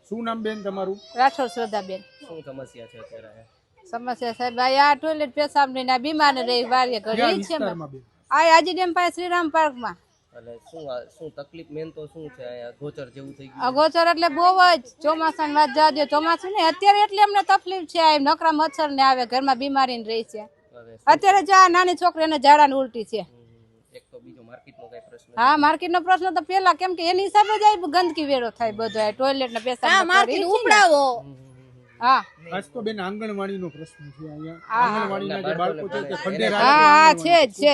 શું નામ બેન તમારું? રાઠોડ શ્રદ્ધાબેન. શું સમસ્યા છે અત્યારે? સમસ્યા સાહેબ આ ટોયલેટ પેશાબ ની ના બીમાર રહી વારીએ ઘડી છે આ આજી ડેમ પાસે શ્રીરામ પાર્ક માં. એટલે શું તકલીફ મેન તો શું છે? અહીંયા ગોચર જેવું થઈ ગયું. અગોચર એટલે બહુ જ ચોમાસાની વાત જાજો. ચોમાસું ને અત્યારે એટલે અમને તકલીફ છે. આ નકરા મચ્છર ને આવે ઘરમાં બીમારી રહી છે. અત્યારે જો આ નાની છોકરીને ઝાડા ને ઉલટી છે. એક તો બીજો માર્કેટનો કઈ પ્રશ્ન? હા, માર્કેટ નો પ્રશ્ન તો પેલા કેમ કે એની હિસાબે જ ગંદકી વેરો થાય બધો ટોયલેટ ને પેશાબ માર્કેટ ઉપડાવો. હા, આજ તો બેન આંગણવાડી નો પ્રશ્ન છે. અહીંયા આંગણવાડીના જે બાળકો છે તે ખંડેરા. હા છે જ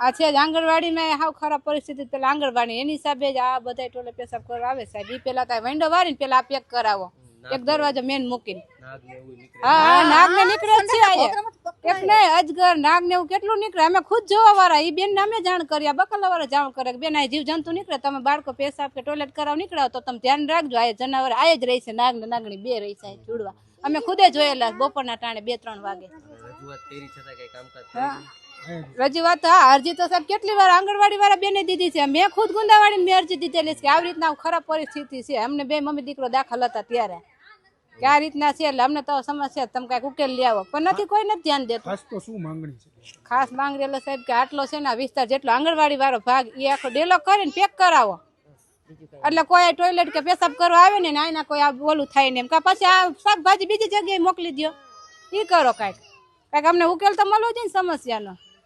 આ છે જ આંગણવાડીમાં હાવ ખરાબ પરિસ્થિતિ. પેલા આંગણવાડી એની હિસાબે જ આ બધા ટોયલેટ પેશાબ કરવા આવે સાહેબ. ઈ પેલા કાંઈ વિન્ડો વાળીને પેલા પેક કરાવો એક દરવાજો મેન મૂકીને. હા, નાગ ને નીકળે જ છે એક નહીં અજગર નાગ ને એવું કેટલું નીકળે. અમે ખુદ જોવા વાળા ઈ બેન ને અમે જાણ કર્યા બકલા વાળા જાણ કરે કે બેન આ જીવ જંતુ નીકળે તમે બાળકો પેશાબ કે ટોયલેટ કરાવ નીકળાવ તો તમે ધ્યાન રાખજો. આ જનાવર આ જ રહી છે નાગ ને નાગણી બે રહી છે જોડવા. અમે ખુદે જોયેલા બપોરના ટાણે 2-3 વાગે. રજૂઆત હા અરજી તો સાહેબ કેટલી વાર આંગણવાડી વાળા બેને દીધી છે. મેં ખુદ ગુંદાવાડી મેં અરજી દીધેલી છે કે આવી રીતના ખરાબ પરિસ્થિતિ છે. અમને બે મમ્મી દીકરો દાખલ હતા ત્યારે કે આ રીતના છે એટલે અમને તો સમસ્યા તમે કઈક ઉકેલ લઈ આવો પણ નથી કોઈ નથી ધ્યાન દેતું. ખાસ તો શું માંગણી છે? ખાસ માંગણી એટલે સાહેબ કે આટલો છે ને વિસ્તાર જેટલો આંગણવાડી વાળો ભાગ એ આખો ડેલો કરીને પેક કરાવો એટલે કોઈ ટોયલેટ કે પેશાબ કરવા આવે ને આના કોઈ આ બોલું થાય ને એમ કે પછી આ શાકભાજી બીજી જગ્યાએ મોકલી દો. એ કરો કાંઈક અમને ઉકેલ તો મળવો જોઈએ ને સમસ્યાનો.